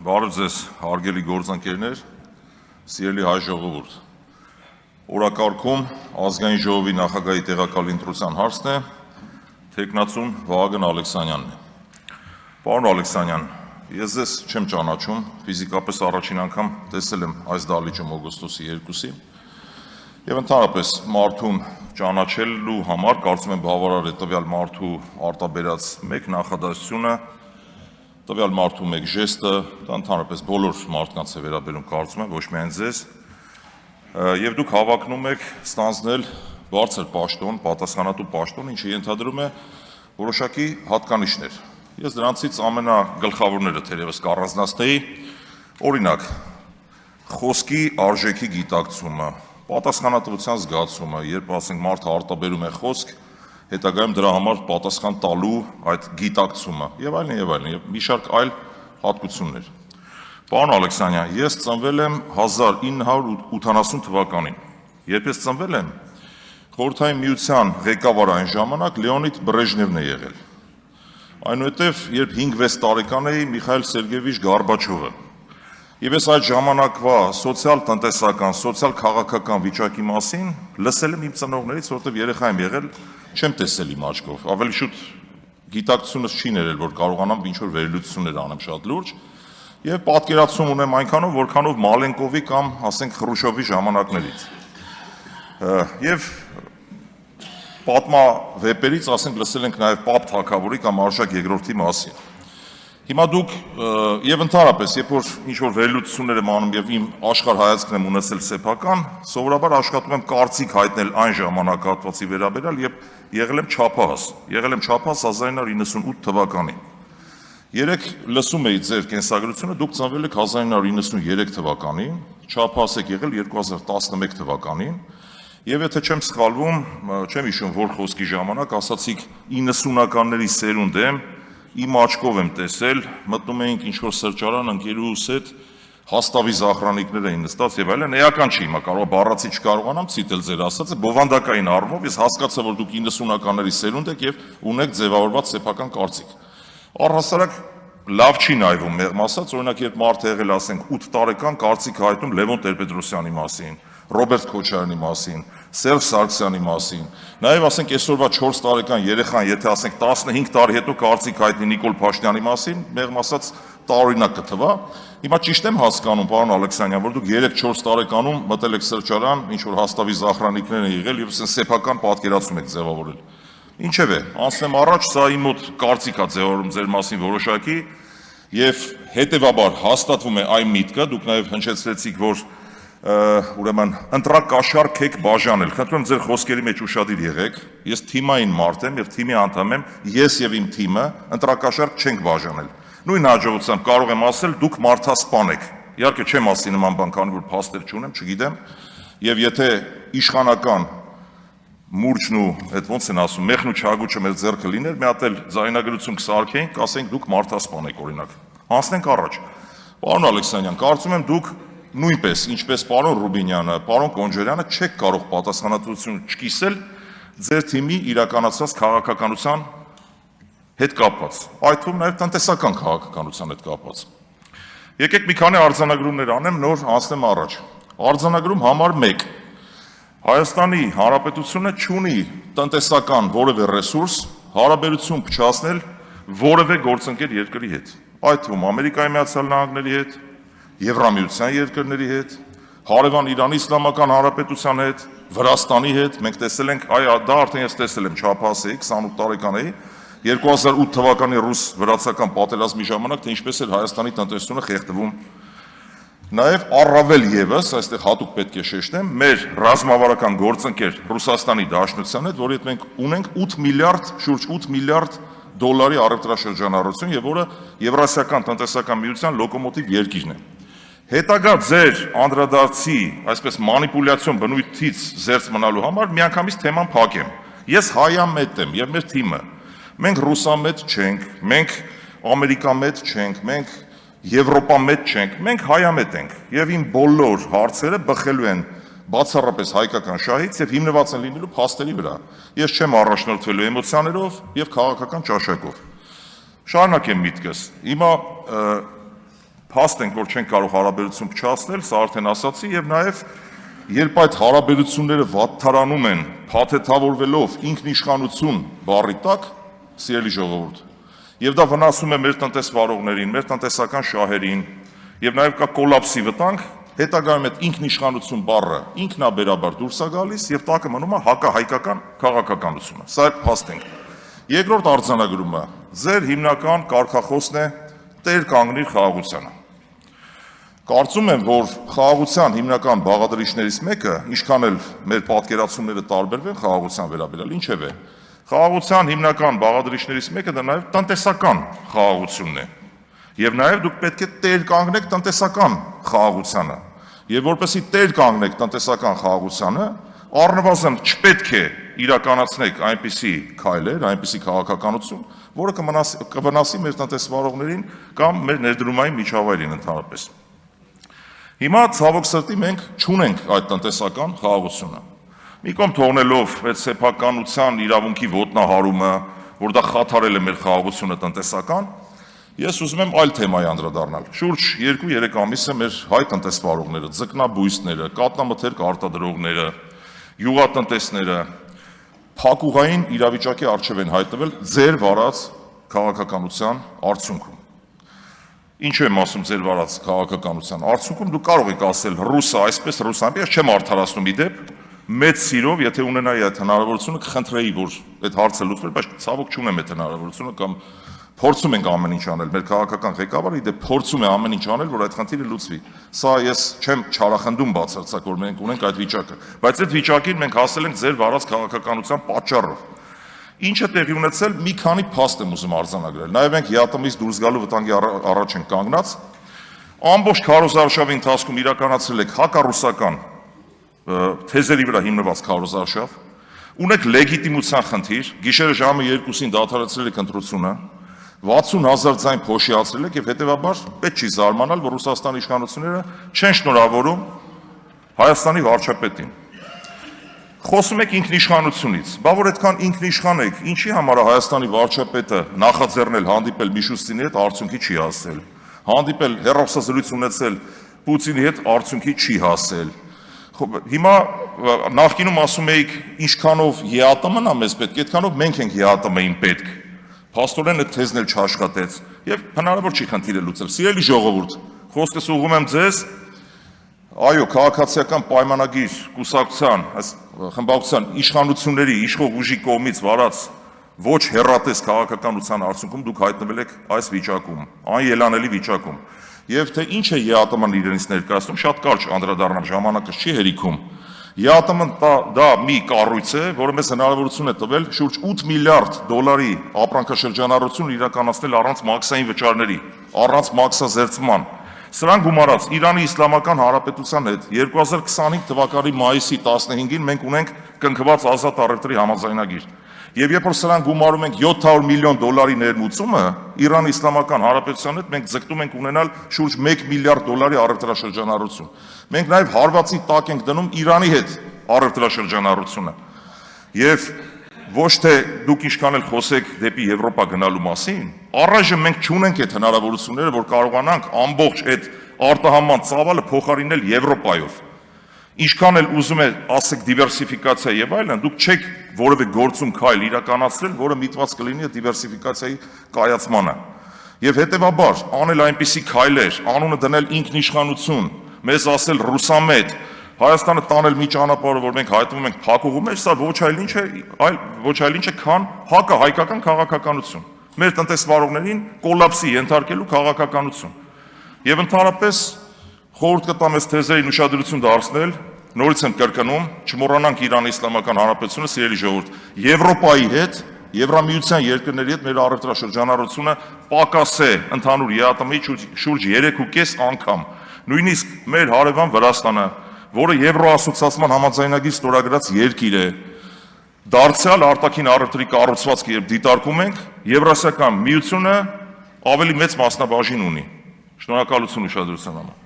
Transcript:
Բարև ձեզ, հարգելի գործընկերներ, սիրելի հայ ժողովուրդ։ Օրակարգում ազգային ժողովի նախագահի տեղակալ ընտրության հարցն է, թեկնածուն Վահագն Ալեքսանյանն է։ Պարոն Ալեքսանյան, ես ձեզ չեմ ճանաչում, ֆիզիկապես առաջին անգամ տեսել եմ այս դահլիճում օգոստոսի 2-ին, եւ ընդհանրապես մարդուն ճանաչելու համար կարծում եմ բավարար է տվյալ մարդու արտաբերած մեկ նախադասությունը, տվյալ մարդու մեկ ժեստը, դա ընդհանրապես բոլոր մարդկանց է վերաբերում կարծում եմ, ոչ միայն ձեզ, եւ դուք հավակնում եք ստանձնել բարձր պաշտոն, պատասխանատու պաշտոն, ինչը ենթադրում է որոշակի հատկանիշներ։ Ես դրանցից ամենագլխավորները թերևս կառանձնացնեի, օրինակ, խոսքի արժեքի գիտակցումը, պատասխանատվության զգացումը, երբ ասենք մարդը արտաբերում է խոսք, հետագայում դրա համար պատասխան տալու այդ գիտակցումը եւ այլն եւ մի շարք այլ հատկություններ։ Պարոն Ալեքսանյան, ես ծնվել եմ 1980 թվականին։ Երբ ես ծնվել եմ, Խորհրդային Միության ղեկավար այն ժամանակ Լեոնիդ Բրեժնևն է եղել։ Այնուհետև, երբ 5-6 տարեկան էի, Միխայիլ Սերգեյևիչ Գորբաչովը։ Եվ ես այդ ժամանակվա սոցիալ-տնտեսական, սոցիալ-քաղաքական վիճակի մասին լսել եմ իմ ծնողներից, որտեղ երեխա եմ եղել, չեմ տեսել իմ աչքով, ավելի շուտ գիտակցությունս չի ներել, որ կարողանամ ինչ-որ վերլուծություններ անեմ շատ լուրջ, եւ պատկերացում ունեմ այնքանով, որքանով Մալենկովի կամ, ասենք, Խրուշովի ժամանակներից։ Եվ պատմավեպերից, ասենք, լսել ենք նաեւ Պապ թագավորի կամ Արշակ II-ի մասին։ Հիմա դուք եւ ընդհանրապես, երբ որ ինչ-որ վերլուծություններ եմ անում եւ իմ աշխարհայացքն եմ ունեցել սեփական, սովորաբար աշխատում եմ կարծիք հայտնել այն ժամանակահատվածի վերաբերյալ եւ եղել եմ չափահաս 1998 թվականին։ Երեք լսում էի ձեր կենսագրությունը, դուք ծնվել եք 1993 թվականին, չափահաս եք եղել 2011 թվականին, եւ եթե չեմ սխալվում, չեմ հիշում որ խոսքի ժամանակ ասացիք 90-ականների սերունդ եմ, իմ աչքով եմ տեսել, մտնում էինք ինչ-որ սրճարան, ընկերուհուս հետ, հաստավի զախրանիկներ էին նստած եւ այլն, էական չի, հիմա կարող բառացի չկարողանամ ցիտել ձեր ասածը, բովանդակային առումով ես հասկացա, որ դուք 90-ականների սերունդ եք եւ ունեք ձևավորված սեփական կարծիք։ Առհասարակ լավ չի նայվում մեղմ ասած, օրինակ երբ մարդ եղել ասենք 8 տարեկան կարծիք հայտնում Լևոն Տեր-Պետրոսյանի մասին, Ռոբերտ Քոչարյանի մասին, Սերժ Սարգսյանի մասին, նաև ասենք այսօրվա 4 տարեկան երեխան, եթե ասենք 15 տարի հետո կարծիք հայտնի Նիկոլ Փաշինյանի մասին, մեղմ ասած տարօրինակ կթվա։ Հիմա ճիշտ եմ հասկանում, պարոն Ալեքսանյան, որ դուք 3-4 տարեկանում մտել եք սրճարան, ինչ որ հաստավի զախրանիկներ են եղել եւ սեփական պատկերացում եք ձևավորել։ Ինչևէ, անցնեմ առաջ, սա իմ մոտ կարծիք է ձևավորում ձեր մասին որոշակի եւ հետեւաբար հաստատվում է այն միտքը, դուք նաև հնչեցրեցիք, որ ուրեմն ընտրակաշառք եք բաժանել։ Խնդրում եմ ձեր խոսքերի մեջ ուշադիր եղեք։ Ես թիմային մարդ եմ եւ թիմի անդամ եմ, ես եւ իմ թիմը ընտրակաշառք չենք բաժանել։ Նույն հաջողությամբ կարող եմ ասել, դուք մարդասպան եք։ Իհարկե չեմ ասի նման բան, քանի որ փաստեր չունեմ, չգիտեմ, եւ եթե իշխանական մուրճն ու այդ ոնց են ասում, մեղն ու չագուճը մեր ձեռքը լիներ, մի հատ էլ ձայնագրություն կսարքեինք, կասենք դուք մարդասպան եք օրինակ։ Անցնենք առաջ։ Պարոն Ալեքսանյան, կարծում եմ դուք նույնպես, ինչպես պարոն Ռուբինյանը, պարոն Կոնջարյանը չեք կարող պատասխանատվություն չկիսել ձեր թիմի իրականացած քաղաքականության հետ կապված, այդ թվում նաև տնտեսական քաղաքականության հետ կապված։ Եկեք մի քանի արձանագրումներ անեմ, նոր անցնեմ առաջ։ Արձանագրում համար 1. Հայաստանի Հանրապետությունը չունի տնտեսական որևէ ռեսուրս հարաբերություն փչացնել որևէ գործընկեր երկրի հետ, այդ թվում Ամերիկայի Միացյալ Նահանգների հետ, Եվրամիության երկրների հետ, հարևան Իրանի Իսլամական Հանրապետության հետ, Վրաստանի հետ, մենք տեսել ենք, դա արդեն ես տեսել եմ չափահաս էի, 28 տարեկան էի, 2008 թվականի ռուս-վրացական պատերազմի ժամանակ, թե ինչպես էր Հայաստանի տնտեսությունը խեղդվում։ Նաև առավել եւս, այստեղ հատուկ պետք է շեշտեմ, մեր ռազմավարական գործընկեր Ռուսաստանի Դաշնության հետ, որի հետ մենք ունենք 8 միլիարդ, շուրջ 8 միլիարդ դոլարի առևտրաշրջանառություն եւ որը Եվրասիական տնտեսական միության լոկոմոտիվ երկիրն է։ Հետագա ձեր անդրադարձի, այսպես մանիպուլյացիոն բնույթից զերծ մնալու համար միանգամից թեման փակեմ։ Ես հայամետ եմ եւ մեր թիմը։ Մենք ռուսամետ չենք, մենք ամերիկամետ չենք, մենք եվրոպամետ չենք, մենք հայամետ ենք եւ իմ բոլոր հարցերը բխելու են բացառապես հայկական շահից եւ հիմնված են լինելու փաստերի վրա։ Ես չեմ առաջնորդվելու էմոցիաներով եւ քաղաքական ճաշակով։ Շարունակեմ միտքս։ Հիմա փաստ ենք, որ չենք կարող հարաբերություն փչացնել, սա արդեն ասացի, եւ նաեւ երբ այդ հարաբերությունները վատթարանում են, փաթեթավորվելով ինքնիշխանություն բառի տակ, սիրելի ժողովուրդ, եւ դա վնասում է մեր տնտեսվարողներին, մեր տնտեսական շահերին, եւ նաեւ կա կոլապսի վտանգ, հետագայում այդ ինքնիշխանություն բառը ինքնաբերաբար դուրս է գալիս եւ տակը մնում է հակահայկական քաղաքականությունը։ Սա է փաստենք։ Երկրորդ արձանագրումը ձեր հիմնական կարգախոսն է տեր կանգնիր խաղաղությանը։ Կարծում եմ, որ խաղաղության հիմնական բաղադրիչներից մեկը, ինչքան էլ մեր պատկերացումները տարբերվեն խաղաղության վերաբերյալ, ինչևէ, խաղաղության հիմնական բաղադրիչներից մեկը դա նաև տնտեսական խաղաղությունն է։ Եվ նաև դուք պետք է տեր կանգնեք տնտեսական խաղաղությանը։ Եվ որպեսզի տեր կանգնեք տնտեսական խաղաղությանը, առնվազն չպետք է իրականացնեք այնպիսի քայլեր, այնպիսի քաղաքականություն, որը կվնասի մեր տնտեսվարողներին կամ մեր ներդրումային միջավայրին ընդհանրապես։ Հիմա ցավոք սրտի մենք չունենք այդ տնտեսական խաղաղությունը։ Մի կողմ թողնելով այդ սեփականության իրավունքի ոտնահարումը, որ դա խաթարել է մեր խաղաղությունը տնտեսական, ես ուզում եմ այլ թեմայի անդրադառնալ։ Շուրջ 2-3 ամիս է մեր հայ տնտեսվարողները, ձկնաբույսները, կատնամթերք արտադրողները, յուղատնտեսները փակուղային իրավիճակի առջև են հայտնվել ձեր վարած քաղաքականության արդյունքում։ Ինչու եմ ասում ձեր վարած քաղաքականության արդյունքում, դուք կարող եք ասել ռուսը այսպես, ռուսը այնպես, չեմ արդարացնում իդեպ, մեծ սիրով, եթե ունենայի այդ հնարավորությունը, կխնդրեի, որ այդ հարցը լուծվեր, բայց ցավոք չունեմ այդ հնարավորությունը կամ փորձում ենք ամեն ինչ անել, մեր քաղաքական ղեկավարը իդեպ փորձում է ամեն ինչ անել, որ այդ խնդիրը լուծվի։ Սա ես չեմ չարախնդում բացարձակ, որ մենք ունենք այդ վիճակը, բայց այդ վիճակին մենք հասել ենք ձեր վարած քաղաքականության պատճառով։ Ինչը տեղի ունեցել, մի քանի փաստ եմ ուզում արձանագրել։ Նաև մենք ԵԱՏՄ-ից դուրս գալու վտանգի առաջ ենք կանգնած։ Ամբողջ քարոզարշավի ընթացքում իրականացրել եք հակառուսական թեզերի վրա հիմնված քարոզարշավ, ունեք լեգիտիմության խնդիր, գիշերը ժամը 2-ին դադարեցրել եք ընտրությունը, 60,000 ձայն փոշիացրել եք եւ հետեւաբար պետք չի զարմանալ, որ Ռուսաստանի իշխանությունները չեն շնորհավորում Հայաստանի վարչապետին։ Խոսում եք ինքնիշխանությունից, բա որ այդքան ինքնիշխան եք, ինչի համար է Հայաստանի վարչապետը նախաձեռնել հանդիպել Միշուստինի հետ, արդյունքի չի հասել։ Հանդիպել հեռախոսազրույց ունեցել Պուտինի հետ, արդյունքի չի հասել։ Հիմա նախկինում ասում էիք ինչքանով ԵԱՏՄ-ն է մեզ պետք, այդքանով մենք ենք ԵԱՏՄ-ին պետք։ Փաստորեն այդ թեզն էլ չաշխատեց եւ հնարավոր չի խնդիրը լուծել։ Սիրելի ժողովուրդ, խոսքս ուղղում եմ ձեզ, այո, քաղաքացիական պայմանագիր կուսակցության, խմբակցության իշխանությունների, իշխող ուժի կողմից վարած ոչ հեռատես քաղաքականության արդյունքում դուք հայտնվել եք այս վիճակում, անելանելի վիճակում։ Եվ թե ինչ է ԵԱՏՄ-ն իրենից ներկայացնում, շատ կարճ անդրադառնամ, ժամանակս չի հերիքում։ ԵԱՏՄ-ն դա մի կառույց է, որը մեզ հնարավորություն է տվել շուրջ 8 միլիարդ դոլարի ապրանքաշրջանառություն իրականացնել առանց մաքսային վճարների, առանց մաքսազերծման։ Սրան գումարած Իրանի Իսլամական Հանրապետության հետ 2025 թվականի մայիսի 15-ին մենք ունենք կնքված ազատ առևտրի համաձայնագիր։ Եվ երբ որ սրան գումարում ենք 700 միլիոն դոլարի ներմուծումը, Իրանի Իսլամական Հանրապետության հետ մենք ձգտում ենք ունենալ շուրջ 1 միլիարդ դոլարի առևտրաշրջանառություն։ Մենք նաև հարվածի տակ ենք դնում Իրանի հետ առևտրաշրջանառությունը։ Եվ ոչ թե դուք ինչքան էլ խոսեք դեպի Եվրոպա գնալու մասին, առայժմ մենք չունենք այդ հնարավորությունները, որ կարողանանք ամբողջ այդ արտահանման ծավալը փոխարինել Եվրոպայով։ Ինչքան էլ ուզում է ասեք դիվերսիֆիկացիա եւ այլն, դուք չեք որևէ գործում քայլ իրականացրել, որը միտված կլինի դիվերսիֆիկացիայի կայացմանը։ Եվ հետեւաբար անել այնպիսի քայլեր, անունը դնել ինքնիշխանություն, մեզ ասել ռուսամետ, Հայաստանը տանել մի ճանապարհը, որ մենք հայտնվում ենք փակուղու մեջ, սա ոչ այլ ինչ է, քան հակահայկական քաղաքականություն։ Մեր տնտեսվարողներին կոլապսի ենթարկելու քաղաքականություն։ Եվ ընդհանրապես խորհուրդ կտամ այս թեզերին ուշադրություն դարձնել, նորից եմ կրկնում, չմոռանանք Իրանի Իսլամական Հանրապետությունը, սիրելի ժողովուրդ, Եվրոպայի հետ, Եվրամիության երկրների հետ մեր առևտրաշրջանառությունը պակաս է ընդհանուր ԵԱՏՄ-ի շուրջ 3.5 անգամ։ Նույնիսկ մեր հարևան Վրաստանը, որը Եվրոասոցիացիան համաձայնագիր ստորագրած երկիր է, դարձյալ արտաքին առևտրի կառուցվածքը երբ դիտարկում ենք, Եվրասիական միությունը ավելի մեծ մասնաբաժին ունի։ Շնորհակալություն ուշադրության համար։